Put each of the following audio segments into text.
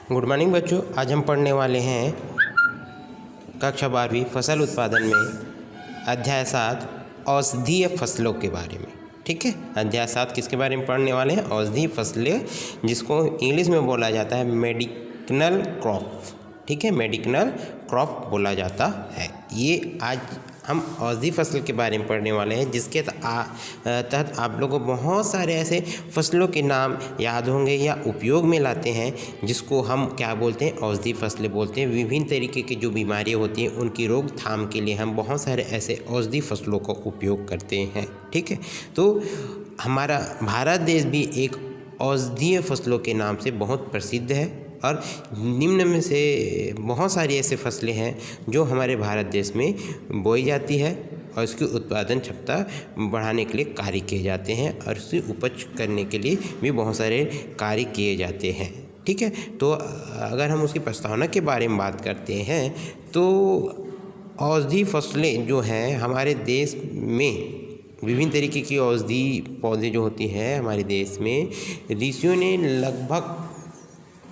Good morning बच्चों। आज हम पढ़ने वाले हैं कक्षा 12वीं फसल उत्पादन में अध्याय 7 औषधीय फसलों के बारे में। ठीक है, अध्याय 7 किसके बारे में पढ़ने वाले हैं? औषधीय फसलें, जिसको इंग्लिश में बोला जाता है मेडिसिनल क्रॉप। ठीक है, मेडिसिनल क्रॉप बोला जाता है। ये आज हम औषधीय फसल के बारे में पढ़ने वाले हैं, जिसके तहत आप लोगों को बहुत सारे ऐसे फसलों के नाम याद होंगे या उपयोग में लाते हैं, जिसको हम क्या बोलते हैं? औषधीय फसलें बोलते हैं। विभिन्न तरीके की जो बीमारियां होती हैं उनकी रोकथाम के लिए हम बहुत सारे ऐसे औषधीय फसलों का उपयोग करते हैं। ठीक है, तो हमारा भारत देश भी एक औषधीय फसलों के नाम से बहुत प्रसिद्ध है और निम्न में से बहुत सारी ऐसे फसलें हैं जो हमारे भारत देश में बोई जाती है और इसकी उत्पादन क्षमता बढ़ाने के लिए कार्य किए जाते हैं और उसकी उपज करने के लिए भी बहुत सारे कार्य किए जाते हैं। ठीक है, तो अगर हम उसकी प्रस्तावना के बारे में बात करते हैं तो औषधीय फसलें जो हैं हमारे देश में, विभिन्न तरीके की औषधीय पौधे जो होती हैं हमारे देश में, ऋषियों ने लगभग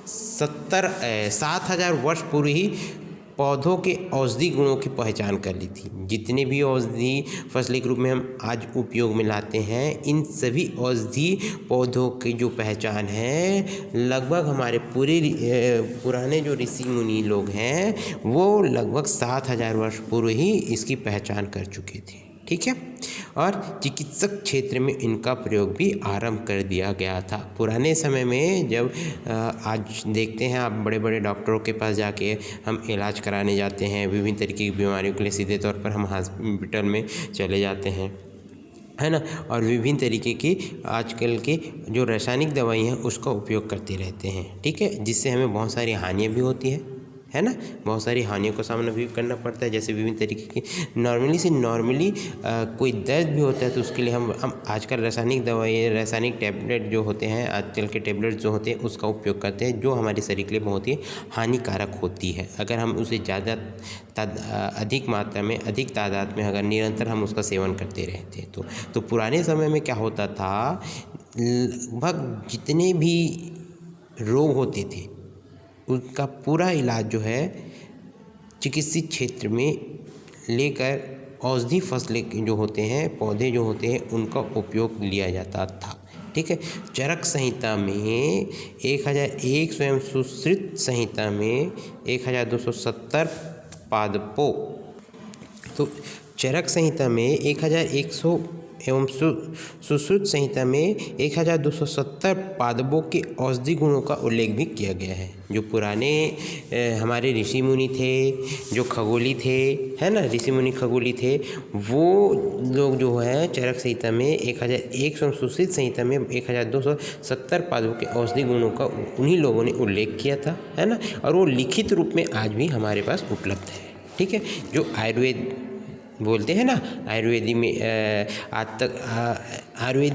7,000 वर्ष पूर्व ही पौधों के औषधि गुणों की पहचान कर ली थी। जितने भी औषधि फसलें के रूप में हम आज उपयोग में लाते हैं, इन सभी औषधि पौधों की जो पहचान है लगभग हमारे पुराने जो ऋषि मुनि लोग हैं वो लगभग 7,000 वर्ष पूर्व ही इसकी पहचान कर चुके थे। ठीक है, और चिकित्सक क्षेत्र में इनका प्रयोग भी आरंभ कर दिया गया था। पुराने समय में जब आज देखते हैं आप बड़े बड़े डॉक्टरों के पास जाके हम इलाज कराने जाते हैं, विभिन्न तरीके की बीमारियों के लिए सीधे तौर पर हम हॉस्पिटल में चले जाते हैं, है ना, और विभिन्न तरीके की आजकल की जो रासायनिक दवाई हैं उसका उपयोग करते रहते हैं। ठीक है, जिससे हमें बहुत सारी हानियाँ भी होती है ना, बहुत सारी हानियों का सामना भी करना पड़ता है। जैसे विभिन्न तरीके की नॉर्मली कोई दर्द भी होता है तो उसके लिए हम आजकल रासायनिक दवाई, रासायनिक टैबलेट जो होते हैं, आजकल के टैबलेट जो होते हैं उसका उपयोग करते हैं, जो हमारे शरीर के लिए बहुत ही हानिकारक होती है। अगर हम उसे ज़्यादा अधिक मात्रा में, अधिक तादाद में अगर निरंतर हम उसका सेवन करते रहते तो पुराने समय में क्या होता था, लगभग जितने भी रोग होते थे उनका पूरा इलाज जो है चिकित्सीय क्षेत्र में लेकर औषधि फसलें जो होते हैं, पौधे जो होते हैं, उनका उपयोग लिया जाता था। ठीक है, चरक संहिता में 1001 स्वयं सुश्रुत संहिता में 1270 पादपों, तो चरक संहिता में 1100 एवं सुश्रुत संहिता में 1270 पादपों के औषधि गुणों का उल्लेख भी किया गया है। जो पुराने हमारे ऋषि मुनि थे, जो खगोली थे, है ना, ऋषि मुनि खगोली थे, वो लोग जो है चरक संहिता में 1100 सुश्रुत संहिता में 1270 पादपों के औषधि गुणों का उन्हीं लोगों ने उल्लेख किया था, है ना, और वो लिखित रूप में आज भी हमारे पास उपलब्ध है। ठीक है, जो आयुर्वेद बोलते हैं ना, आयुर्वेदी में आज तक आयुर्वेद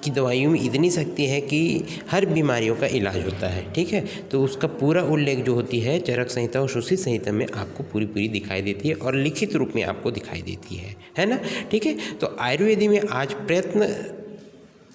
की दवाइयों में इतनी शक्ति है कि हर बीमारियों का इलाज होता है। ठीक है, तो उसका पूरा उल्लेख जो होती है चरक संहिता और सुश्रुत संहिता में आपको पूरी दिखाई देती है और लिखित रूप में आपको दिखाई देती है ना। ठीक है, तो आयुर्वेदी में आज प्रयत्न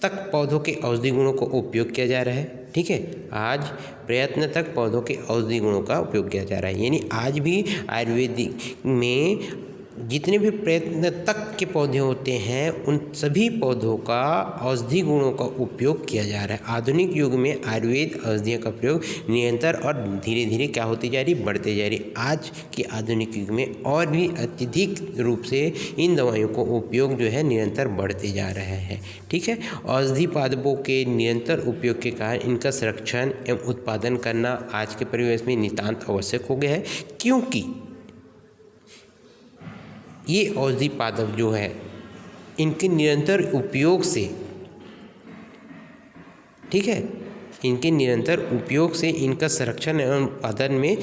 तक पौधों के औषधि गुणों को उपयोग किया जा रहा है। ठीक है, आज प्रयत्न तक पौधों के औषधि गुणों का उपयोग किया जा रहा है, यानी आज भी आयुर्वेदिक में जितने भी प्रयत्न तक के पौधे होते हैं उन सभी पौधों का औषधि गुणों का उपयोग किया जा रहा है। आधुनिक युग में आयुर्वेद औषधियों का प्रयोग निरंतर और धीरे धीरे क्या होती जा रही, बढ़ते जा रही। आज के आधुनिक युग में और भी अत्यधिक रूप से इन दवाइयों को उपयोग जो है निरंतर बढ़ते जा रहा है। ठीक है, औषधि पादपों के निरंतर उपयोग के कारण इनका संरक्षण एवं उत्पादन करना आज के परिवेश में नितांत आवश्यक हो गया है, क्योंकि ये औषधि पादप जो है इनके निरंतर उपयोग से, ठीक है, इनके निरंतर उपयोग से इनका संरक्षण एवं उत्पादन में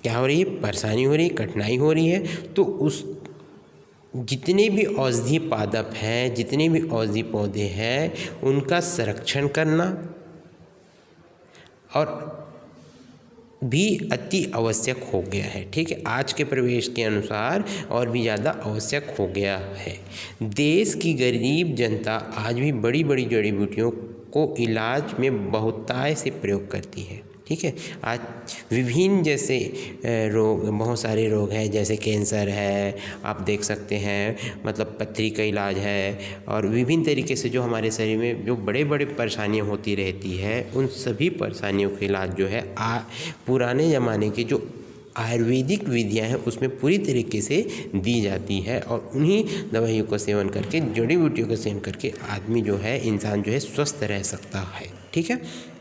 क्या हो रही है, परेशानी हो रही है, कठिनाई हो रही है। तो उस जितने भी औषधि पादप हैं, जितने भी औषधि पौधे हैं, उनका संरक्षण करना और भी अति आवश्यक हो गया है। ठीक है, आज के परिवेश के अनुसार और भी ज़्यादा आवश्यक हो गया है। देश की गरीब जनता आज भी बड़ी बड़ी जड़ी बूटियों को इलाज में बहुतायत से प्रयोग करती है। ठीक है। आज विभिन्न जैसे रोग, बहुत सारे रोग हैं, जैसे कैंसर है, आप देख सकते हैं, मतलब पथरी का इलाज है, और विभिन्न तरीके से जो हमारे शरीर में जो बड़े बड़े परेशानियां होती रहती है, उन सभी परेशानियों का इलाज जो है पुराने ज़माने के जो आयुर्वेदिक विधियां हैं उसमें पूरी तरीके से दी जाती है, और उन्हीं दवाइयों का सेवन करके, जड़ी बूटियों का सेवन करके आदमी जो है, इंसान जो है स्वस्थ रह सकता है। ठीक है।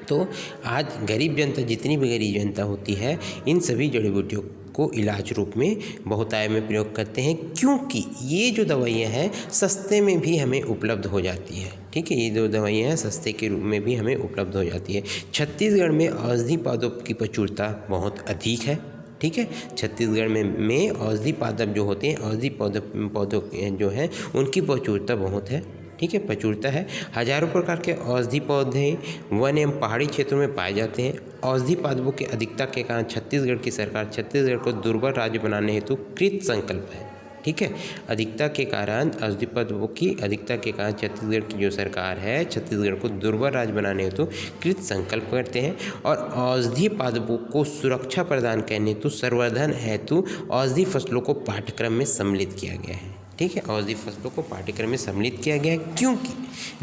तो आज गरीब जनता, जितनी भी गरीब जनता होती है, इन सभी जड़ी बूटियों को इलाज रूप में बहुतायत में प्रयोग करते हैं, क्योंकि ये जो दवाइयाँ हैं सस्ते में भी हमें उपलब्ध हो जाती है। ठीक है, ये जो दवाइयाँ हैं सस्ते के रूप में भी हमें उपलब्ध हो जाती है। छत्तीसगढ़ में औषधि पौधों की प्रचुरता बहुत अधिक है। ठीक है, छत्तीसगढ़ में औषधि पादप जो होते हैं, औषधि पौधों जो हैं उनकी प्रचुरता बहुत है। ठीक है, प्रचुरता है। हजारों प्रकार के औषधि पौधे वन एवं पहाड़ी क्षेत्रों में पाए जाते हैं। औषधि पादपों की अधिकता के कारण छत्तीसगढ़ की सरकार छत्तीसगढ़ को दुर्बल राज्य बनाने हेतु कृत संकल्प है। ठीक है, अधिकता के कारण, औषधि पादपों की अधिकता के कारण छत्तीसगढ़ की जो सरकार है छत्तीसगढ़ को दुर्बल राज्य बनाने हेतु कृत संकल्प करते हैं, और औषधि पादपों को सुरक्षा प्रदान करने हेतु संवर्धन हेतु औषधि फसलों को पाठ्यक्रम में सम्मिलित किया गया है। ठीक है, औषधि फसलों को पाठ्यक्रम में सम्मिलित किया गया है, क्योंकि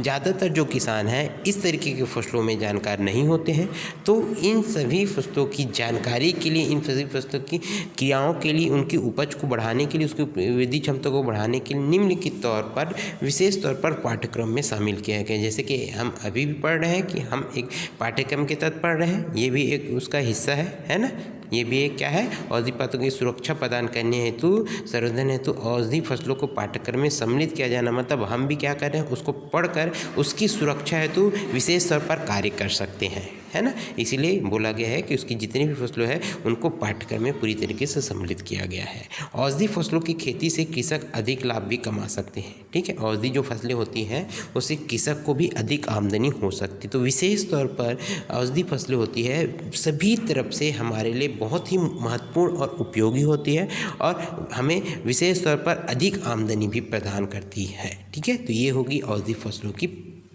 ज़्यादातर जो किसान हैं इस तरीके के फसलों में जानकार नहीं होते हैं। तो इन सभी फसलों की जानकारी के लिए, इन सभी फसलों की क्रियाओं के लिए, उनकी उपज को बढ़ाने के लिए, उसकी वृद्धि क्षमता को बढ़ाने के लिए निम्नलिखित तौर पर, विशेष तौर पर पाठ्यक्रम में शामिल किया गया है। जैसे कि हम अभी भी पढ़ रहे हैं कि हम एक पाठ्यक्रम के तहत पढ़ रहे हैं, ये भी एक उसका हिस्सा है ना। ये भी एक क्या है, औषधि पादपों की सुरक्षा प्रदान करने हेतु, संवर्धन हेतु औषधि फसलों को पाठ्यक्रम में सम्मिलित किया जाना, मतलब हम भी क्या कर रहे हैं, उसको पढ़कर उसकी सुरक्षा हेतु विशेष तौर पर कार्य कर सकते हैं, है ना। इसीलिए बोला गया है कि उसकी जितनी भी फसलें हैं उनको पाठ्यक्रम में पूरी तरीके से सम्मिलित किया गया है। औषधि फसलों की खेती से कृषक अधिक लाभ भी कमा सकते हैं। ठीक है, औषधि जो फसलें होती हैं उससे कृषक को भी अधिक आमदनी हो सकती है। तो विशेष तौर पर औषधि फसलें होती है सभी तरफ से हमारे लिए बहुत ही महत्वपूर्ण और उपयोगी होती है, और हमें विशेष तौर पर अधिक आमदनी भी प्रदान करती है। ठीक है, तो ये होगी औषधि फसलों की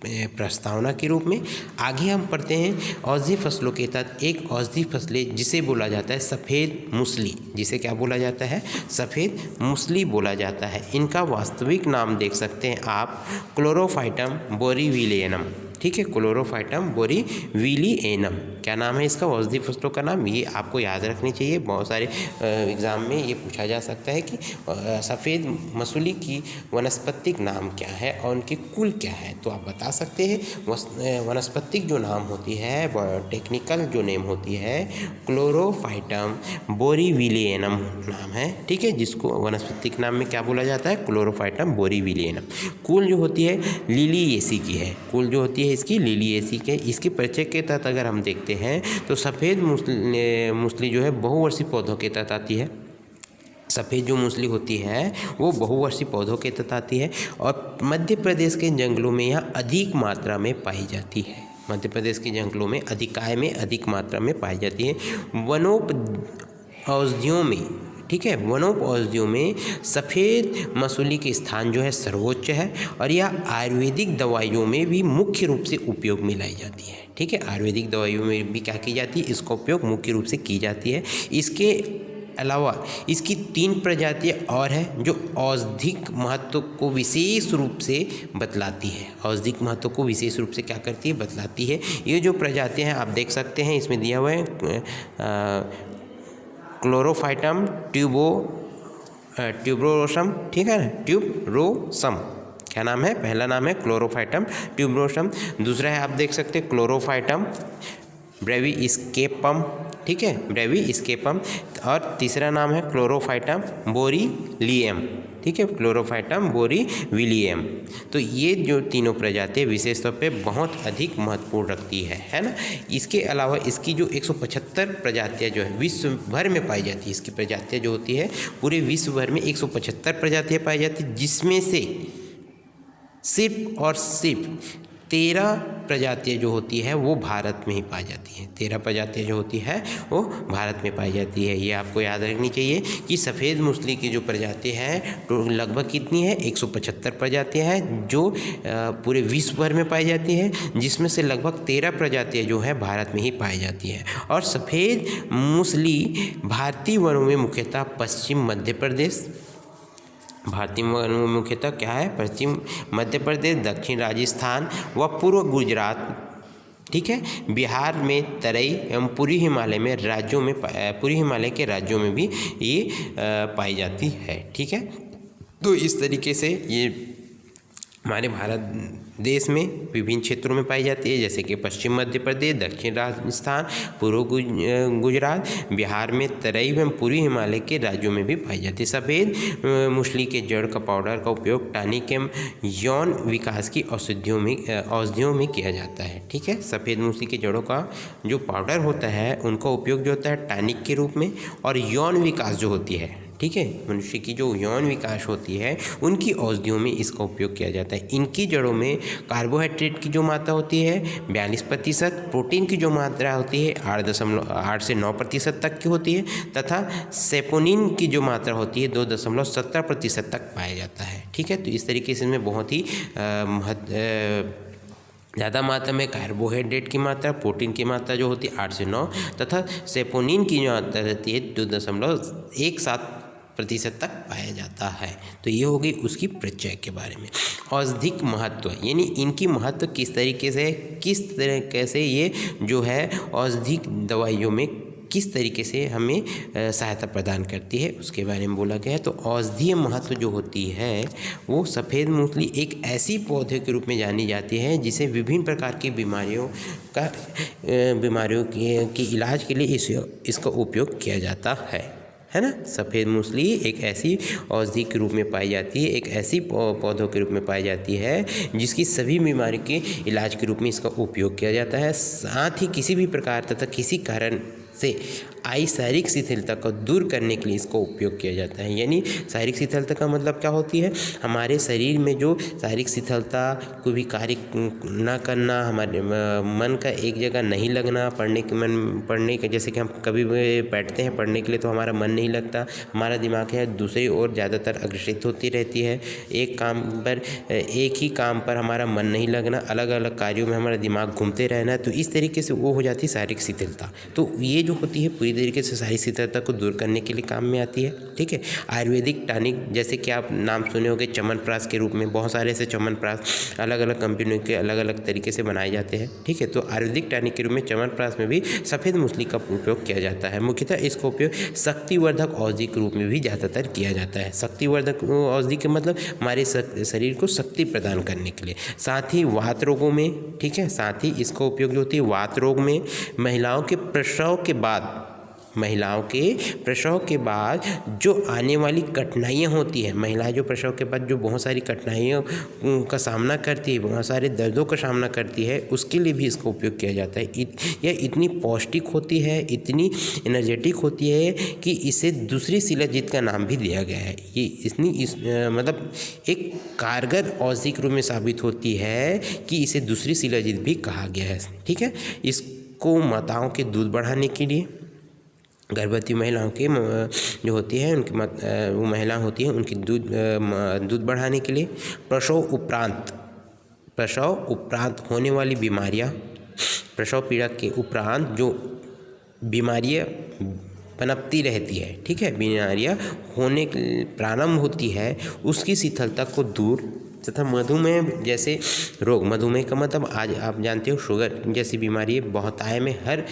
प्रस्तावना के रूप में। आगे हम पढ़ते हैं औषधि फसलों के तहत एक औषधि फसलें जिसे बोला जाता है सफ़ेद मूसली, जिसे क्या बोला जाता है, सफ़ेद मूसली बोला जाता है। इनका वास्तविक नाम देख सकते हैं आप, क्लोरोफाइटम बोरीविलियनम। ठीक है, क्लोरोफाइटम बोरीविलियनम, क्या नाम है इसका, औषधि फसलों का नाम। ये आपको याद रखनी चाहिए, बहुत सारे एग्ज़ाम में ये पूछा जा सकता है कि सफ़ेद मसूली की वनस्पतिक नाम क्या है और उनकी कुल क्या है, तो आप बता सकते हैं। वनस्पतिक जो नाम होती है, टेक्निकल जो नेम होती है, क्लोरोफाइटम बोरीविलियनम नाम है। ठीक है, जिसको वनस्पतिक नाम में क्या बोला जाता है, क्लोरोफाइटम बोरीविलियनम। कुल जो होती है लिलिएसी की है, कुल जो होती है इसकी लिलिएसी के। इसके परिचय के तहत अगर हम देखते हैं तो सफ़ेद मूसली जो है बहुवर्षीय पौधों के तहत आती है। सफ़ेद जो मूसली होती है वो बहुवर्षीय पौधों के तहत आती है, और मध्य प्रदेश के जंगलों में यह अधिक मात्रा में पाई जाती है। मध्य प्रदेश के जंगलों में अधिकाय में अधिक मात्रा में पाई जाती है। वनोप औषधियों में, ठीक है, वनोप औषधियों में सफ़ेद मसूली के स्थान जो है सर्वोच्च है, और यह आयुर्वेदिक दवाइयों में भी मुख्य रूप से उपयोग में लाई जाती है। ठीक है, आयुर्वेदिक दवाइयों में भी क्या की जाती है, इसका उपयोग मुख्य रूप से की जाती है। इसके अलावा इसकी 3 प्रजातियाँ और हैं जो औषधिक महत्व को विशेष रूप से बतलाती है। औषधिक महत्व को विशेष रूप से क्या करती है, बतलाती है। ये जो प्रजातियाँ हैं आप देख सकते हैं, इसमें दिया हुआ है क्लोरोफाइटम ट्यूबरोसम। ठीक है ना, ट्यूबरोसम क्या नाम है, पहला नाम है क्लोरोफाइटम ट्यूबरोसम। दूसरा है आप देख सकते हैं क्लोरोफाइटम ब्रेविस्केपम। ठीक है, ब्रेविस्केपम। और तीसरा नाम है क्लोरोफाइटम बोरीलियम। ठीक है, क्लोरोफाइटम बोरीविलियम। तो ये जो तीनों प्रजातियाँ विशेष तौर पे बहुत अधिक महत्वपूर्ण रखती है ना। इसके अलावा इसकी जो 175 प्रजातियाँ जो है विश्व भर में पाई जाती है, इसकी प्रजातियाँ जो होती है पूरे विश्व भर में 175 प्रजातियाँ पाई जाती है, जिसमें से सिर्फ और सिर्फ 13 प्रजातियाँ जो होती है वो भारत में ही पाई जाती हैं। 13 प्रजातियाँ जो होती है वो भारत में पाई जाती है। ये आपको याद रखनी चाहिए कि सफ़ेद मूसली की जो प्रजाति है तो लगभग कितनी है, 175 प्रजातियाँ हैं जो पूरे विश्व भर में पाई जाती है, जिसमें से लगभग 13 प्रजातियाँ जो है भारत में ही पाई जाती है। और सफ़ेद मूसली भारतीय वनों में मुख्यतः पश्चिम मध्य प्रदेश, भारतीय वनों में मुख्यतः क्या है, पश्चिम मध्य प्रदेश, दक्षिण राजस्थान व पूर्व गुजरात, ठीक है, बिहार में तराई एवं पूर्वी हिमालय में राज्यों में पूर्वी हिमालय के राज्यों में भी ये पाई जाती है। ठीक है, तो इस तरीके से ये हमारे भारत देश में विभिन्न क्षेत्रों में पाई जाती है, जैसे कि पश्चिम मध्य प्रदेश, दक्षिण राजस्थान, पूर्व गुजरात, बिहार में तराई एवं पूर्वी हिमालय के राज्यों में भी पाई जाती है। सफ़ेद मूसली के जड़ का पाउडर का उपयोग टॉनिक एवं यौन विकास की औषधियों में किया जाता है। ठीक है, सफ़ेद मूसली के जड़ों का जो पाउडर होता है उनका उपयोग जो होता है टॉनिक के रूप में, और यौन विकास जो होती है, ठीक है, मनुष्य की जो यौन विकास होती है उनकी औषधियों में इसका उपयोग किया जाता है। इनकी जड़ों में कार्बोहाइड्रेट की जो मात्रा होती है 42%, प्रोटीन की जो मात्रा होती है 8 से 9% तक की होती है, तथा सेपोनिन की जो मात्रा होती है 2.17% तक पाया जाता है। ठीक है, तो इस तरीके से इसमें बहुत ही ज़्यादा मात्रा में कार्बोहाइड्रेट की मात्रा, प्रोटीन की मात्रा जो होती है 8 से 9, तथा सेपोनिन की जो मात्रा रहती है 2.17% तक पाया जाता है। तो ये हो गई उसकी परिचय के बारे में। औषधिक महत्व, यानी इनकी महत्व किस तरीके से ये जो है औषधिक दवाइयों में किस तरीके से हमें सहायता प्रदान करती है उसके बारे में बोला गया है। तो औषधीय महत्व जो होती है वो सफ़ेद मूसली एक ऐसी पौधे के रूप में जानी जाती है जिसे विभिन्न प्रकार की बीमारियों के इलाज के लिए इसका उपयोग किया जाता है ना। सफ़ेद मूसली एक ऐसी औषधि के रूप में पाई जाती है, एक ऐसी पौधों के रूप में पाई जाती है जिसकी सभी बीमारी के इलाज के रूप में इसका उपयोग किया जाता है। साथ ही किसी भी प्रकार तथा किसी कारण से आई शारीरिक शिथिलता को दूर करने के लिए इसका उपयोग किया जाता है। यानी शारीरिक शिथिलता का मतलब क्या होती है, हमारे शरीर में जो शारीरिक शिथिलता, कोई भी कार्य ना करना, हमारे मन का एक जगह नहीं लगना, पढ़ने के जैसे कि हम कभी बैठते हैं पढ़ने के लिए तो हमारा मन नहीं लगता, हमारा दिमाग है दूसरी ओर ज़्यादातर अग्रसित होती रहती है, एक ही काम पर हमारा मन नहीं लगना, अलग अलग कार्यों में हमारा दिमाग घूमते रहना, तो इस तरीके से वो हो जाती है शारीरिक शिथिलता। तो ये जो होती है पूरी तरीके से शारीरिक शिथिलता को दूर करने के लिए काम में आती है। ठीक है, आयुर्वेदिक टॉनिक जैसे कि आप नाम सुने होंगे च्यवनप्राश के रूप में, बहुत सारे ऐसे च्यवनप्राश अलग अलग कंपनियों के अलग अलग तरीके से बनाए जाते हैं। ठीक है, तो आयुर्वेदिक टॉनिक के रूप में च्यवनप्राश में भी सफ़ेद मूसली का उपयोग किया जाता है। मुख्यतः इसका उपयोग शक्तिवर्धक औषधि के रूप में भी ज़्यादातर किया जाता है। शक्तिवर्धक औषधि के मतलब हमारे शरीर को शक्ति प्रदान करने के लिए। साथ ही वात रोगों में, ठीक है, साथ ही इसका उपयोग जो होती है वात रोग में, महिलाओं के प्रसव के बाद जो आने वाली कठिनाइयाँ होती है, महिलाएं जो प्रसव के बाद जो बहुत सारी कठिनाइयों का सामना करती है, बहुत सारे दर्दों का सामना करती है, उसके लिए भी इसका उपयोग किया जाता है। यह इतनी पौष्टिक होती है, इतनी एनर्जेटिक होती है कि इसे दूसरी शिलाजीत का नाम भी दिया गया है। ये मतलब एक कारगर औषधि के रूप में साबित होती है कि इसे दूसरी शिलाजीत भी कहा गया है। ठीक है, इसको माताओं के दूध बढ़ाने के लिए, गर्भवती महिलाओं के जो होती है उनकी वो महिला होती है उनकी दूध बढ़ाने के लिए, प्रसव उपरांत होने वाली बीमारियां, प्रसव पीड़ा के उपरांत जो बीमारियां पनपती रहती है, ठीक है, बीमारियां होने प्रारंभ होती है उसकी शिथिलता को दूर, तथा मधुमेह जैसे रोग, मधुमेह का मतलब आज आप जानते हो शुगर जैसी बीमारी बहुतायत में हर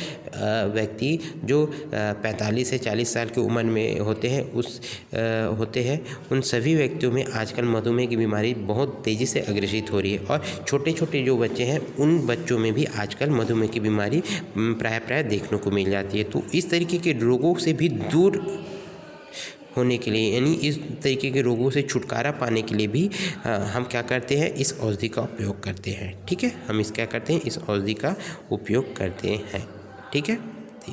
व्यक्ति जो 45 से 40 साल की उम्र में होते हैं उन सभी व्यक्तियों में आजकल मधुमेह की बीमारी बहुत तेज़ी से अग्रसित हो रही है। और छोटे छोटे जो बच्चे हैं उन बच्चों में भी आजकल मधुमेह की बीमारी प्राय देखने को मिल जाती है। तो इस तरीके के रोगों से भी दूर होने के लिए, यानी इस तरीके के रोगों से छुटकारा पाने के लिए भी हम क्या करते हैं, इस औषधि का उपयोग करते हैं। ठीक है, हम क्या करते हैं, इस औषधि का उपयोग करते हैं। ठीक है,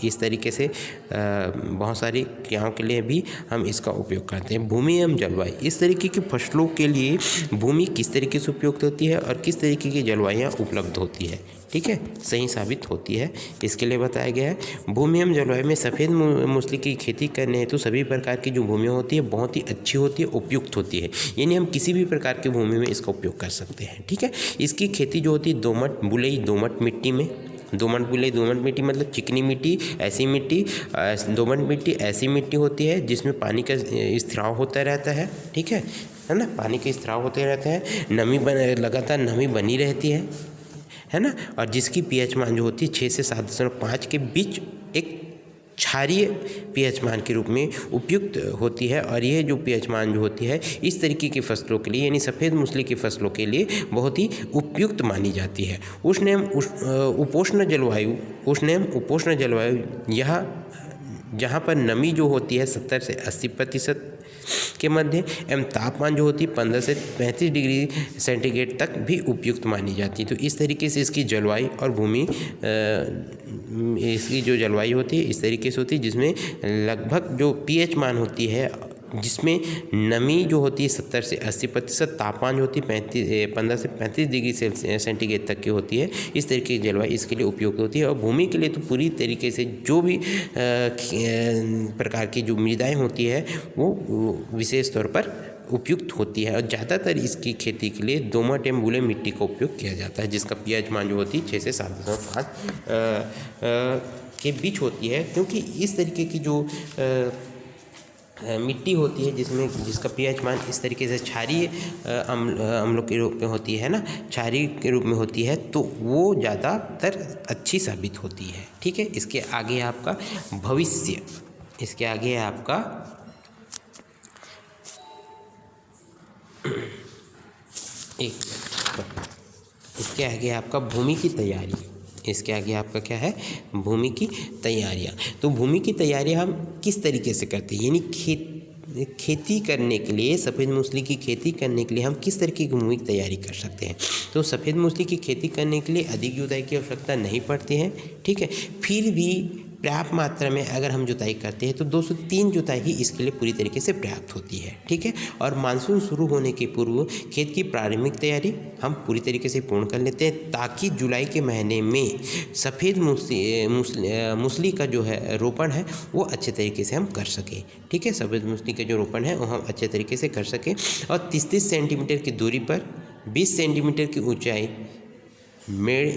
इस तरीके से बहुत सारी क्रियाओं के लिए भी हम इसका उपयोग करते हैं। भूमि एवं जलवायु, इस तरीके की फसलों के लिए भूमि किस तरीके से उपयुक्त होती है और किस तरीके की जलवायु उपलब्ध होती है, ठीक है, सही साबित होती है, इसके लिए बताया गया है। भूमि एवं जलवायु में सफ़ेद मूसली की खेती करने हेतु सभी प्रकार की जो भूमि होती है बहुत ही अच्छी होती है, उपयुक्त होती है, यानी हम किसी भी प्रकार की भूमि में इसका उपयोग कर सकते हैं, ठीक है। इसकी खेती जो होती है दोमट बुलई दोमट मिट्टी में, दोमट बुलई दोमट मिट्टी मतलब चिकनी मिट्टी, ऐसी मिट्टी, दोमट मिट्टी ऐसी मिट्टी होती है जिसमें पानी का स्त्राव होता रहता है, ठीक है ना, पानी का स्त्राव होते रहता है, नमी लगातार नमी बनी रहती है ना, और जिसकी पीएच मान जो होती है 6 से 7.5 के बीच एक क्षारीय पीएच मान के रूप में उपयुक्त होती है। और यह जो पीएच मान जो होती है इस तरीके की फसलों के लिए यानी सफ़ेद मूसली की फसलों के लिए बहुत ही उपयुक्त मानी जाती है। उष्ण एवं उपोष्ण जलवायु, उष्ण एवं उपोष्ण जलवायु जहाँ पर नमी जो होती है 70 से 80% के मध्य एवं तापमान जो होती है 15 से 35 डिग्री सेंटीग्रेड तक भी उपयुक्त मानी जाती है। तो इस तरीके से इसकी जलवायु और भूमि इसकी जो जलवायु होती है इस तरीके से होती है जिसमें लगभग जो पीएच मान होती है जिसमें नमी जो होती है 70 से 80%, तापमान जो होती है 15 से 35 डिग्री सेंटीग्रेड तक की होती है। इस तरीके की जलवायु इसके लिए उपयुक्त होती है। और भूमि के लिए तो पूरी तरीके से जो भी प्रकार की जो मृदाएँ होती है वो विशेष तौर पर उपयुक्त होती है। और ज़्यादातर इसकी खेती के लिए दोमट एवं बलुई मिट्टी का उपयोग किया जाता है जिसका पीएच मान जो होती है 6 से 7.5 के बीच होती है, क्योंकि इस तरीके की जो मिट्टी होती है जिसका पीएच मान इस तरीके से क्षारीय अम्लों के रूप में होती है ना, क्षारीय के रूप में होती है, तो वो ज़्यादातर अच्छी साबित होती है, ठीक है। इसके आगे आपका भविष्य, इसके आगे आपका इसके आगे आपका भूमि की तैयारी, इसके आगे आपका क्या है, भूमि की तैयारियाँ। तो भूमि की तैयारियाँ हम किस तरीके से करते हैं, यानी खेती करने के लिए, सफ़ेद मूसली की खेती करने के लिए हम किस तरीके की भूमि की तैयारी कर सकते हैं। तो सफ़ेद मूसली की खेती करने के लिए अधिक जुताई की आवश्यकता नहीं पड़ती है, ठीक है। फिर भी पर्याप्त मात्रा में अगर हम जुताई करते हैं तो 2 से 3 जुताई ही इसके लिए पूरी तरीके से पर्याप्त होती है, ठीक है। और मानसून शुरू होने के पूर्व खेत की प्रारंभिक तैयारी हम पूरी तरीके से पूर्ण कर लेते हैं ताकि जुलाई के महीने में सफ़ेद मूसली का जो है रोपण है वो अच्छे तरीके से हम कर सकें, ठीक है। सफ़ेद मूसली का जो रोपण है वो हम अच्छे तरीके से कर सकें। और 30-30 सेंटीमीटर की दूरी पर 20 सेंटीमीटर की ऊंचाई मेड़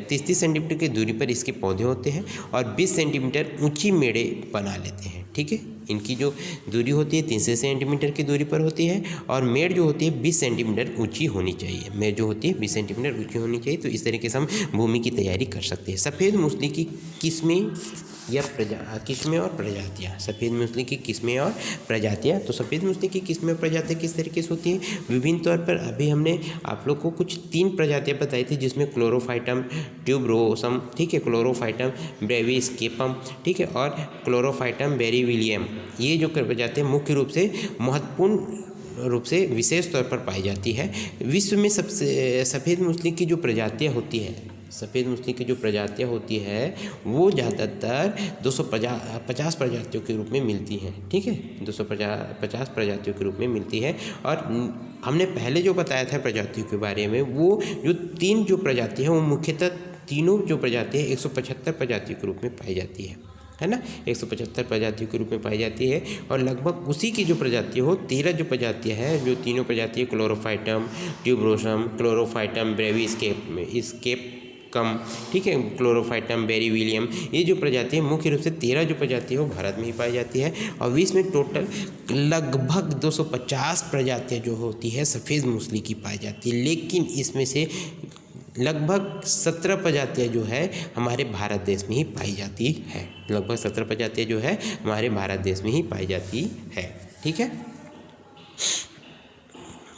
30-30 सेंटीमीटर की दूरी पर इसके पौधे होते हैं और 20 सेंटीमीटर ऊंची मेड़ें बना लेते हैं, ठीक है। इनकी जो दूरी होती है 300 सेंटीमीटर की दूरी पर होती है और मेड़ जो होती है 20 सेंटीमीटर ऊंची होनी चाहिए, मेड़ जो होती है 20 सेंटीमीटर ऊंची होनी चाहिए। तो इस तरीके से हम भूमि की तैयारी कर सकते हैं। सफ़ेद मूसली की किस्में या किस्में और प्रजातियाँ, सफ़ेद मूसली की किस्में और प्रजातियाँ। तो सफ़ेद मूसली की किस्में और प्रजातियाँ किस तरीके से होती हैं, विभिन्न तौर पर अभी हमने आप लोग को कुछ 3 प्रजातियाँ बताई थी जिसमें क्लोरोफाइटम ट्यूबरोसम, ठीक है, क्लोरोफाइटम ब्रेविस्केपम, ठीक है, और क्लोरोफाइटम बेरीविलियम। ये जो प्रजातियाँ मुख्य रूप से महत्वपूर्ण रूप से विशेष तौर पर पाई जाती है। विश्व में सबसे सफ़ेद मूसली की जो प्रजातियाँ होती है, सफ़ेद मूसली की जो प्रजातियाँ होती है वो ज़्यादातर 250 प्रजातियों के रूप में मिलती हैं, ठीक है, 250 प्रजातियों के रूप में मिलती है। और हमने पहले जो बताया था प्रजातियों के बारे में, वो जो 3 जो प्रजाति है वो मुख्यतः तीनों जो प्रजाति है 175 प्रजातियों के रूप में पाई जाती है ना, 175 प्रजातियों के रूप में पाई जाती है। और लगभग उसी की जो प्रजाति हो 13 जो प्रजातियाँ हैं, जो तीनों प्रजातियाँ क्लोरोफाइटम ट्यूबरोसम, क्लोरोफाइटम ब्रेविस्केप कम, ठीक है, क्लोरोफाइटम बेरीविलियम, ये जो प्रजाति है मुख्य रूप से 13 जो प्रजाति है वो भारत में ही पाई जाती है। और विश्व में टोटल लगभग 250 प्रजातियाँ जो होती है सफ़ेद मूसली की पाई जाती है, लेकिन इसमें से लगभग 17 प्रजातियाँ जो है हमारे भारत देश में ही पाई जाती है, लगभग 17 प्रजातियाँ जो है हमारे भारत देश में ही पाई जाती है, ठीक है।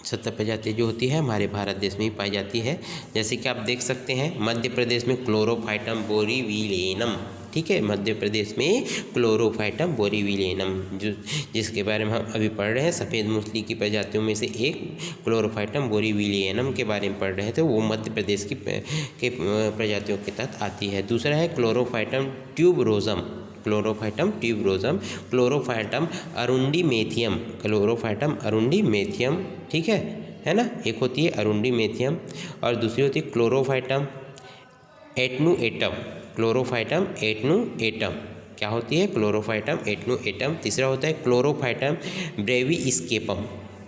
17 प्रजातियाँ जो होती है हमारे भारत देश में ही पाई जाती है। जैसे कि आप देख सकते हैं मध्य प्रदेश में क्लोरोफाइटम बोरीविलेनम, ठीक है, मध्य प्रदेश में क्लोरोफाइटम बोरीविलियनम, जिसके बारे में हम अभी पढ़ रहे हैं, सफ़ेद मूसली की प्रजातियों में से एक क्लोरोफाइटम बोरीविलियनम के बारे में पढ़ रहे थे, वो मध्य प्रदेश के प्रजातियों के तहत आती है। दूसरा है chlorophytum tuberosum, chlorophytum tuberosum, chlorophytum अरुंडीमेथियम, chlorophytum अरुंडीमेथियम, ठीक है ना। एक होती है अरुंडीमेथियम और दूसरी होती है क्लोरोफाइटम एटनुएटम, क्लोरोफाइटम एटनुएटम, क्या होती है क्लोरोफाइटम एटनुएटम। तीसरा होता है क्लोरोफाइटम ब्रेविस्केपम,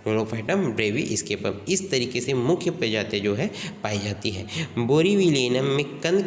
क्लोरोफाइटम ब्रेविस्केपम। इस तरीके से मुख्य प्रजातियाँ जो है पाई जाती है। बोरीविलियनम में कंद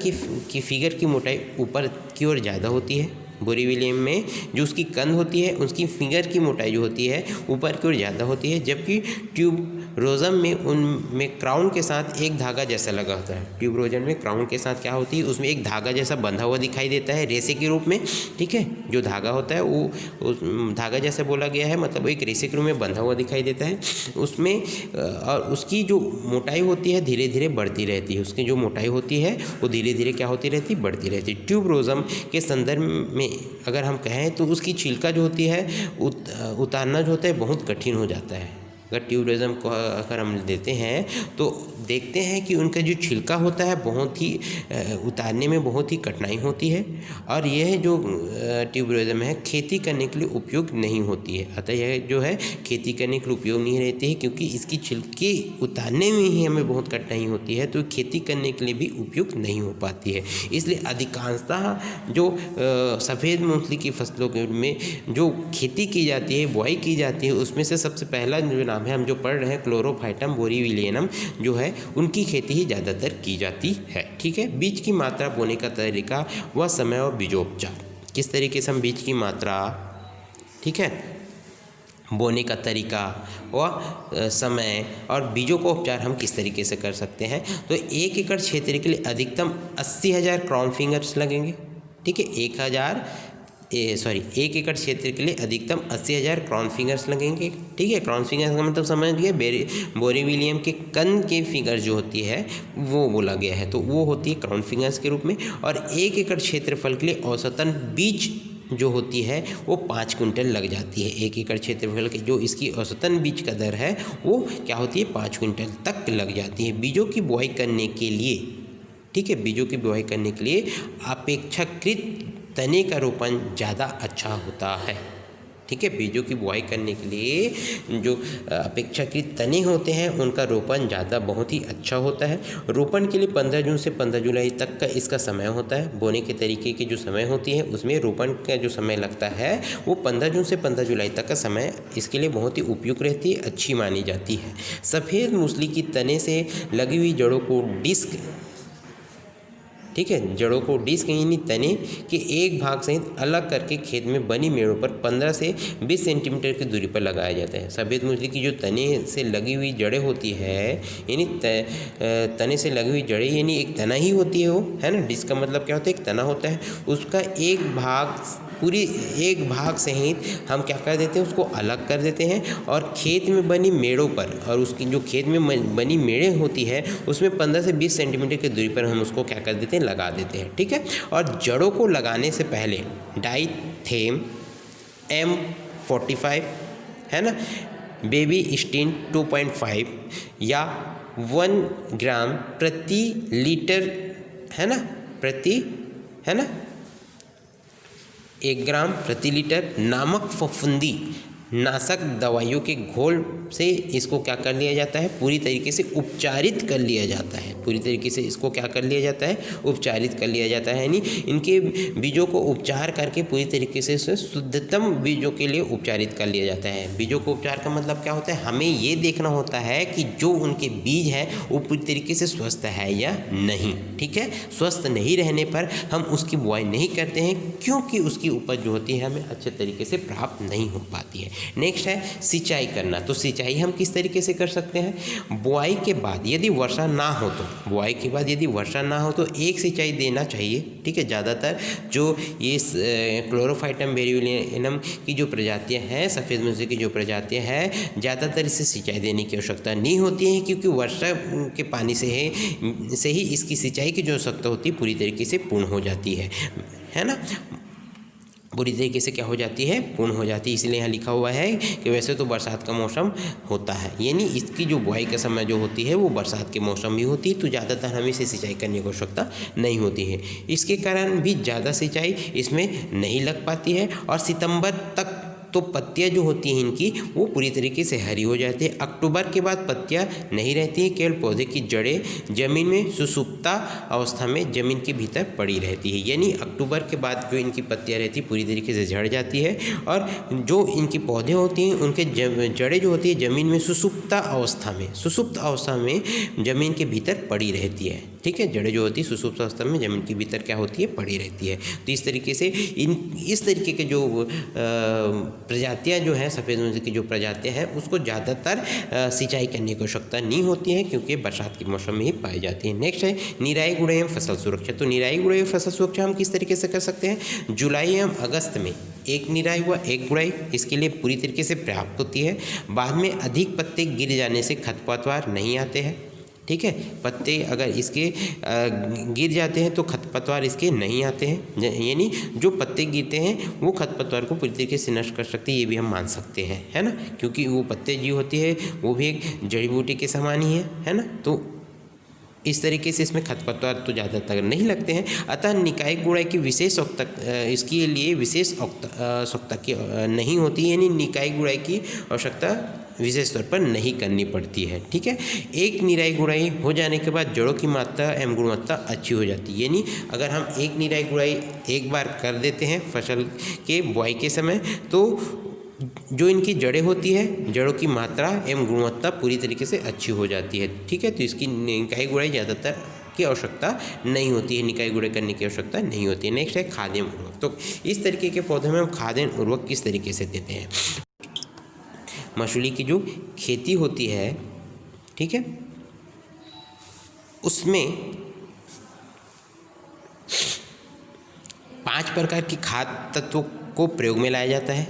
की फिगर की मोटाई ऊपर की ओर ज़्यादा होती है। बोरीविलियम में जो उसकी कंद होती है उसकी फिंगर की मोटाई जो होती है ऊपर की ओर ज़्यादा होती है, जबकि ट्यूबरोजम में उनमें क्राउन के साथ एक धागा जैसा लगा होता है। ट्यूबरोजम में क्राउन के साथ क्या होती है, उसमें एक धागा जैसा बंधा हुआ दिखाई देता है रेशे के रूप में, ठीक है। जो धागा होता है वो धागा जैसा बोला गया है, मतलब एक रेशे के रूप में बंधा हुआ दिखाई देता है उसमें, और उसकी जो मोटाई होती है धीरे धीरे बढ़ती रहती है। उसकी जो मोटाई होती है वो धीरे धीरे क्या होती रहती, बढ़ती रहती है। ट्यूबरोजम के संदर्भ में अगर हम कहें तो उसकी छिलका जो होती है उतारना जो होता है बहुत कठिन हो जाता है। अगर ट्यूबरोजम को अगर हम देते हैं तो देखते हैं कि उनका जो छिलका होता है बहुत ही उतारने में बहुत ही कठिनाई होती है, और यह जो ट्यूबरोजम है खेती करने के लिए उपयोग नहीं होती है। अतः यह जो है खेती करने के लिए उपयोग नहीं रहती है, क्योंकि इसकी छिलके उतारने में ही हमें बहुत कठिनाई होती है, तो खेती करने के लिए भी उपयोग नहीं हो पाती है। इसलिए अधिकांशतः जो सफ़ेद मूंगफली की फसलों के में जो खेती की जाती है, बुआई की जाती है, उसमें से सबसे पहला जो नाम है हम जो पढ़ रहे हैं क्लोरोफाइटम बोरीविलियनम जो है, उनकी खेती ही ज़्यादातर की जाती है, ठीक है। बीज की मात्रा, बोने का तरीका व समय और बीजोपचार, किस तरीके से हम बीज की मात्रा, ठीक है, बोने का तरीका व समय और बीजों का उपचार हम किस तरीके से कर सकते हैं। तो 1 एकड़ क्षेत्र के लिए अधिकतम 80,000 क्राउन फिंगर्स लगेंगे, ठीक है। 1 एकड़ क्षेत्र के लिए अधिकतम 80,000 क्राउन फिंगर्स लगेंगे, ठीक है। क्राउन फिंगर्स का मतलब समझ गए, बोरीविलियम के कंद के फिंगर जो होती है वो बोला गया है, तो वो होती है क्राउन फिंगर्स के रूप में। और 1 एकड़ क्षेत्रफल के लिए औसतन बीज जो होती है वो 5 क्विंटल लग जाती है। 1 एकड़ क्षेत्रफल के जो इसकी औसतन बीज का दर है वो क्या होती है, 5 क्विंटल तक लग जाती है। बीजों की बुआई करने के लिए, ठीक है, बीजों की बुआई करने के लिए अपेक्षाकृत तने का रोपण ज़्यादा अच्छा होता है, ठीक है। बीजों की बुआई करने के लिए जो अपेक्षाकृत तने होते हैं उनका रोपण ज़्यादा बहुत ही अच्छा होता है। रोपण के लिए 15 जून से 15 जुलाई तक का इसका समय होता है। बोने के तरीके की जो समय होती है उसमें रोपण का जो समय लगता है वो 15 जून से 15 जुलाई तक का समय इसके लिए बहुत ही उपयुक्त रहती है, अच्छी मानी जाती है। सफ़ेद मूसली की तने से लगी हुई जड़ों को डिस्क, ठीक है, जड़ों को डिस्क यानी तने के एक भाग सहित अलग करके खेत में बनी मेड़ों पर 15 से 20 सेंटीमीटर की दूरी पर लगाया जाता है। सफ़ेद मूसली की जो तने से लगी हुई जड़ें होती है, यानी तने से लगी हुई जड़ें यानी एक तना ही होती है वो, है ना। डिस्क का मतलब क्या होता है, एक तना होता है, उसका एक भाग सहित हम क्या कर देते हैं, उसको अलग कर देते हैं और खेत में बनी मेड़ों पर, और उसकी जो खेत में बनी मेड़ें होती है उसमें 15 से 20 सेंटीमीटर की दूरी पर हम उसको क्या कर देते हैं, लगा देते हैं, ठीक है। और जड़ों को लगाने से पहले डाइथेम M45 है ना, बेबी स्टीन 2.5 या 1 ग्राम प्रति लीटर, है ना, 1 ग्राम प्रति लीटर नामक फफूंदी नाशक दवाइयों के घोल से इसको क्या कर लिया जाता है, पूरी तरीके से उपचारित कर लिया जाता है। पूरी तरीके से इसको क्या कर लिया जाता है, उपचारित कर लिया जाता है, यानी इनके बीजों को उपचार करके पूरी तरीके से शुद्धतम बीजों के लिए उपचारित कर लिया जाता है। बीजों को उपचार का मतलब क्या होता है, हमें ये देखना होता है कि जो उनके बीज है वो पूरी तरीके से स्वस्थ है या नहीं, ठीक है। स्वस्थ नहीं रहने पर हम उसकी बुआई नहीं करते हैं, क्योंकि उसकी उपज जो होती है हमें अच्छे तरीके से प्राप्त नहीं हो पाती है। नेक्स्ट है सिंचाई करना। तो सिंचाई हम किस तरीके से कर सकते हैं, बुआई के बाद यदि वर्षा ना हो तो, बुआई के बाद यदि वर्षा ना हो तो एक सिंचाई देना चाहिए, ठीक है। ज़्यादातर जो ये क्लोरोफाइटम बोरीविलियनम की जो प्रजातियां हैं, सफ़ेद मूसली की जो प्रजातियां हैं, ज़्यादातर इसे सिंचाई देने की आवश्यकता नहीं होती है, क्योंकि वर्षा के पानी से ही इसकी सिंचाई की जो आवश्यकता होती है पूरी तरीके से पूर्ण हो जाती है। है ना, पूरी तरीके से क्या हो जाती है, पूर्ण हो जाती है। इसलिए यहाँ लिखा हुआ है कि वैसे तो बरसात का मौसम होता है, यानी इसकी जो बुआई का समय जो होती है वो बरसात के मौसम में होती है, तो ज़्यादातर हमें इसे सिंचाई करने की आवश्यकता नहीं होती है। इसके कारण भी ज़्यादा सिंचाई इसमें नहीं लग पाती है और सितंबर तक तो पत्तियां जो होती हैं इनकी वो पूरी तरीके से हरी हो जाती है। अक्टूबर के बाद पत्तियां नहीं रहती हैं, केवल पौधे की जड़ें जमीन में सुसुप्ता अवस्था में जमीन के भीतर पड़ी रहती है, यानी अक्टूबर के बाद जो इनकी पत्तियां रहती है पूरी तरीके से झड़ जाती है और जो इनकी पौधे होती हैं उनके जड़ें जो होती है जमीन में सुसुप्त अवस्था में जमीन के भीतर पड़ी रहती है। ठीक है, जड़ें जो होती है सुसुप्त अवस्था में जमीन के भीतर क्या होती है, पड़ी रहती है। तो इस तरीके से इस तरीके के जो प्रजातियां जो हैं, सफ़ेद मूंगफली की जो प्रजातियां हैं उसको ज़्यादातर सिंचाई करने की आवश्यकता नहीं होती है, क्योंकि बरसात के मौसम में ही पाई जाती है। नेक्स्ट है निराई गुड़ाई एवं फसल सुरक्षा। तो निराई गुड़ाई एवं फसल सुरक्षा हम किस तरीके से कर सकते हैं, जुलाई एवं अगस्त में एक निराई व एक गुड़ाई इसके लिए पूरी तरीके से पर्याप्त होती है। बाद में अधिक पत्ते गिर जाने से खरपतवार नहीं आते हैं। ठीक है, पत्ते अगर इसके गिर जाते हैं तो खरपतवार इसके नहीं आते हैं, यानी जो पत्ते गिरते हैं वो खरपतवार को पूरी तरीके से नष्ट कर सकते हैं, ये भी हम मान सकते हैं, है ना, क्योंकि वो पत्ते जो होती है वो भी एक जड़ी बूटी के समान ही है ना। तो इस तरीके से इसमें खरपतवार तो ज़्यादातर नहीं लगते हैं। अतः निकाय गुड़ाई की विशेष इसके लिए विशेष आवश्यकता की नहीं होती, यानी निकाय गुड़ाई की आवश्यकता विशेष तौर पर नहीं करनी पड़ती है। ठीक है, एक निराई गुड़ाई हो जाने के बाद जड़ों की मात्रा एवं गुणवत्ता अच्छी हो जाती है, यानी अगर हम एक निराई गुड़ाई एक बार कर देते हैं फसल के बुआई के समय, तो जो इनकी जड़ें होती है जड़ों की मात्रा एवं गुणवत्ता पूरी तरीके से अच्छी हो जाती है। ठीक है, तो इसकी निकाई गुड़ाई ज़्यादातर की आवश्यकता नहीं होती है, निकाई गुड़ाई करने की आवश्यकता नहीं होती है। नेक्स्ट है खाद एवं उर्वरक। तो इस तरीके के पौधों में हम खाद एवं उर्वरक किस तरीके से देते हैं। मसूली की जो खेती होती है, ठीक है, उसमें 5 प्रकार की खाद्य तत्वों को प्रयोग में लाया जाता है।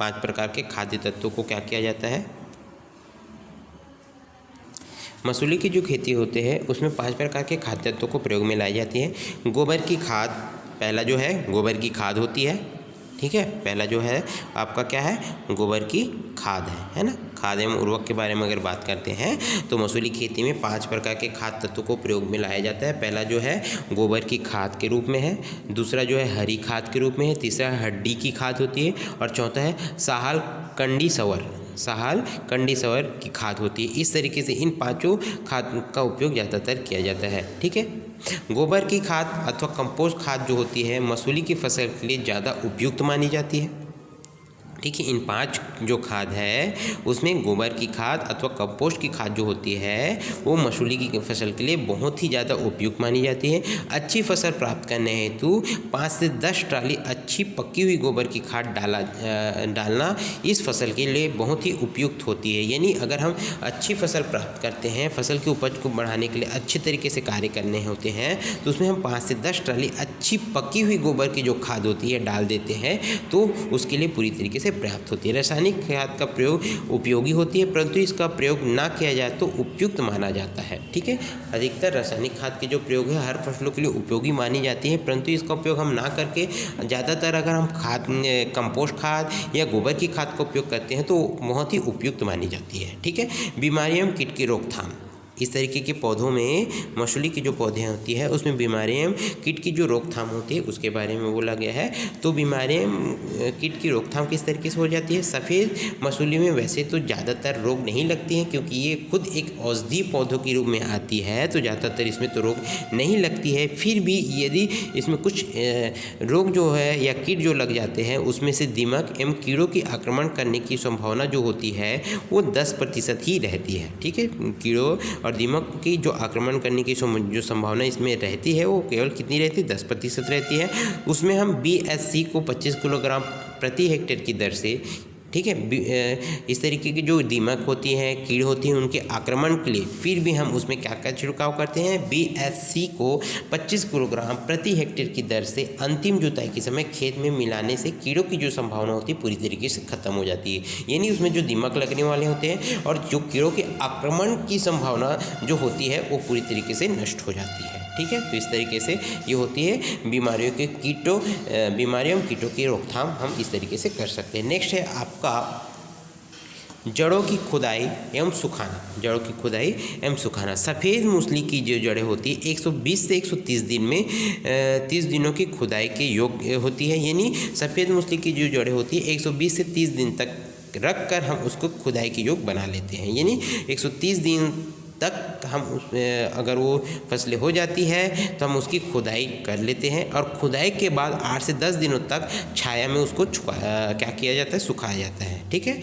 5 प्रकार के खाद्य तत्वों को क्या किया जाता है, मसूली की जो खेती होते हैं उसमें 5 प्रकार के खाद्य तत्वों को प्रयोग में लाई जाती है। गोबर की खाद, पहला जो है गोबर की खाद होती है। ठीक है, पहला जो है आपका क्या है, गोबर की खाद है ना। खाद एवं उर्वरक के बारे में अगर बात करते हैं तो मसूली खेती में 5 प्रकार के खाद्य तत्वों को प्रयोग में लाया जाता है। पहला जो है गोबर की खाद के रूप में है, दूसरा जो है हरी खाद के रूप में है, तीसरा हड्डी की खाद होती है और चौथा है साहल कंडी सवर की खाद होती है। इस तरीके से इन 5 खाद का उपयोग ज़्यादातर किया जाता है। ठीक है, गोबर की खाद अथवा कंपोस्ट खाद जो होती है मसूली की फसल के लिए ज़्यादा उपयुक्त मानी जाती है। ठीक है, इन 5 जो खाद है उसमें गोबर की खाद अथवा कंपोस्ट की खाद जो होती है वो मसूली की फसल के लिए बहुत ही ज़्यादा उपयुक्त मानी जाती है। अच्छी फसल प्राप्त करने हेतु 5 से 10 ट्राली अच्छी पकी हुई गोबर की खाद डालना इस फसल के लिए बहुत ही उपयुक्त होती है। यानी अगर हम अच्छी फसल प्राप्त करते हैं, फसल की उपज को बढ़ाने के लिए अच्छे तरीके से कार्य करने होते हैं, तो उसमें हम 5 से 10 ट्राली अच्छी पकी हुई गोबर की जो खाद होती है डाल देते हैं, तो उसके लिए पूरी तरीके से पर्याप्त होती है। रासायनिक खाद का प्रयोग उपयोगी होती है, परंतु इसका प्रयोग ना किया जाए तो उपयुक्त माना जाता है। ठीक है, अधिकतर रासायनिक खाद के जो प्रयोग है हर फसलों के लिए उपयोगी मानी जाती है, परंतु इसका उपयोग हम ना करके ज़्यादातर अगर हम कंपोस्ट खाद या गोबर की खाद का उपयोग करते हैं तो बहुत ही उपयुक्त मानी जाती है। ठीक है, बीमारियों एवं कीट की रोकथाम। इस तरीके के पौधों में मसूली की जो पौधे होती है उसमें बीमारियाँ कीट की जो रोकथाम होती है उसके बारे में बोला गया है। तो बीमारियाँ कीट की रोकथाम किस तरीके से हो जाती है। सफ़ेद मसूली में वैसे तो ज़्यादातर रोग नहीं लगते हैं, क्योंकि ये खुद एक औषधीय पौधों के रूप में आती है, तो ज़्यादातर इसमें तो रोग नहीं लगती है। फिर भी यदि इसमें कुछ रोग जो है या कीट जो लग जाते हैं उसमें से दीमक एवं कीड़ों की आक्रमण करने की संभावना जो होती है वो 10% ही रहती है। ठीक है, कीड़ों और दीमक की जो आक्रमण करने की जो संभावना इसमें रहती है वो केवल कितनी रहती है, 10% रहती है। उसमें हम BSC को 25 किलोग्राम प्रति हेक्टेयर की दर से, ठीक है, इस तरीके की जो दीमक होती हैं, कीड़ होती हैं, उनके आक्रमण के लिए फिर भी हम उसमें क्या क्या छिड़काव करते हैं, BSC को 25 किलोग्राम प्रति हेक्टेयर की दर से अंतिम जुताई के समय खेत में मिलाने से कीड़ों की जो संभावना होती है पूरी तरीके से खत्म हो जाती है। यानी उसमें जो दीमक लगने वाले होते हैं और जो कीड़ों के आक्रमण की संभावना जो होती है वो पूरी तरीके से नष्ट हो जाती है। ठीक है। तो इस तरीके से ये होती है बीमारियों कीटों की रोकथाम हम इस तरीके से कर सकते हैं। नेक्स्ट है आपका जड़ों की खुदाई एवं सुखाना। सफ़ेद मूसली की जो जड़ें होती है 120 से 130 दिन में 30 दिनों की खुदाई के योग्य होती है। यानी सफ़ेद मूसली की जो जड़ें होती है 120 से 30 दिन तक रख कर हम उसको खुदाई के योग्य बना लेते हैं। यानी 130 दिन तक हम अगर वो फसलें हो जाती है तो हम उसकी खुदाई कर लेते हैं और खुदाई के बाद 8 से 10 दिनों तक छाया में उसको क्या किया जाता है, सुखाया जाता है। ठीक है,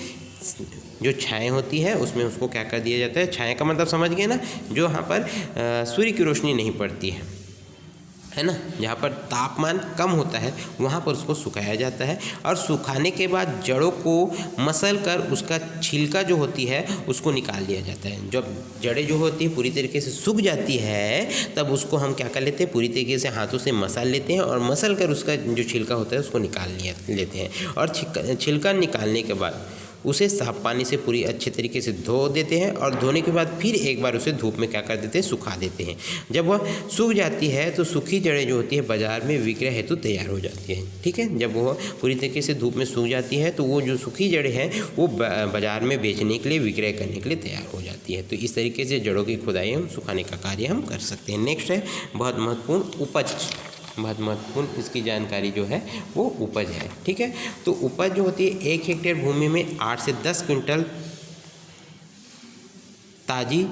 जो छाया होती है उसमें उसको क्या कर दिया जाता है, छाया का मतलब समझ गए ना, जो यहाँ पर सूर्य की रोशनी नहीं पड़ती है ना, जहाँ पर तापमान कम होता है वहाँ पर उसको सुखाया जाता है। और सुखाने के बाद जड़ों को मसल कर उसका छिलका जो होती है उसको निकाल दिया जाता है। जब जड़ें जो होती है पूरी तरीके से सूख जाती है तब उसको हम क्या कर लेते हैं, पूरी तरीके से हाथों से मसल लेते हैं और मसल कर उसका जो छिलका होता है उसको निकाल लेते हैं। और छिलका निकालने के बाद उसे साफ पानी से पूरी अच्छे तरीके से धो देते हैं और धोने के बाद फिर एक बार उसे धूप में क्या कर देते हैं, सुखा देते हैं। जब वह सूख जाती है तो सूखी जड़ें जो होती है बाज़ार में विक्रय हेतु तैयार हो जाती हैं। ठीक है, जब वह पूरी तरीके से धूप में सूख जाती है तो वो जो सूखी जड़ें हैं वो बाज़ार में बेचने के लिए, विक्रय करने के लिए तैयार हो जाती है। तो इस तरीके से जड़ों की खुदाई हम सुखाने का कार्य हम कर सकते हैं। नेक्स्ट है बहुत महत्वपूर्ण इसकी जानकारी जो है वो उपज है। ठीक है, तो उपज जो होती है 1 हेक्टेयर भूमि में 8 से 10 क्विंटल ताज़ी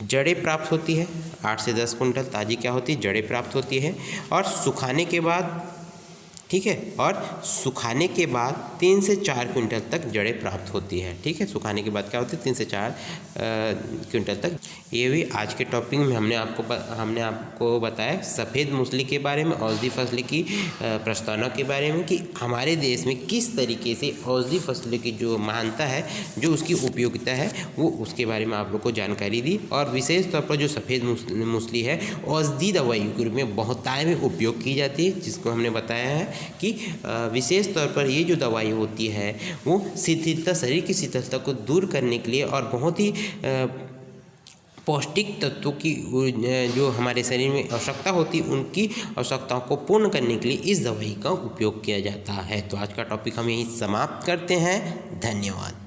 जड़ें प्राप्त होती है। 8 से 10 क्विंटल ताज़ी क्या होती है, जड़ें प्राप्त होती है। और सुखाने के बाद, ठीक है, और सुखाने के बाद 3 से 4 क्विंटल तक जड़ें प्राप्त होती है। ठीक है, सुखाने के बाद क्या होती है, 3 से 4 क्विंटल तक। ये भी आज के टॉपिक में हमने आपको बताया सफ़ेद मूसली के बारे में, औषधि फसलों की प्रस्तावना के बारे में कि हमारे देश में किस तरीके से औषधि फसलों की जो महानता है, जो उसकी उपयोगिता है, वो उसके बारे में आप लोग को जानकारी दी। और विशेष तौर पर जो सफ़ेद मूसली है औषधि दवाई के रूप में बहुतायत में उपयोग की जाती है, जिसको हमने बताया है कि विशेष तौर पर ये जो दवाई होती है वो शिथिलता, शरीर की शिथिलता को दूर करने के लिए और बहुत ही पौष्टिक तत्वों की जो हमारे शरीर में आवश्यकता होती है उनकी आवश्यकताओं को पूर्ण करने के लिए इस दवाई का उपयोग किया जाता है। तो आज का टॉपिक हम यहीं समाप्त करते हैं। धन्यवाद।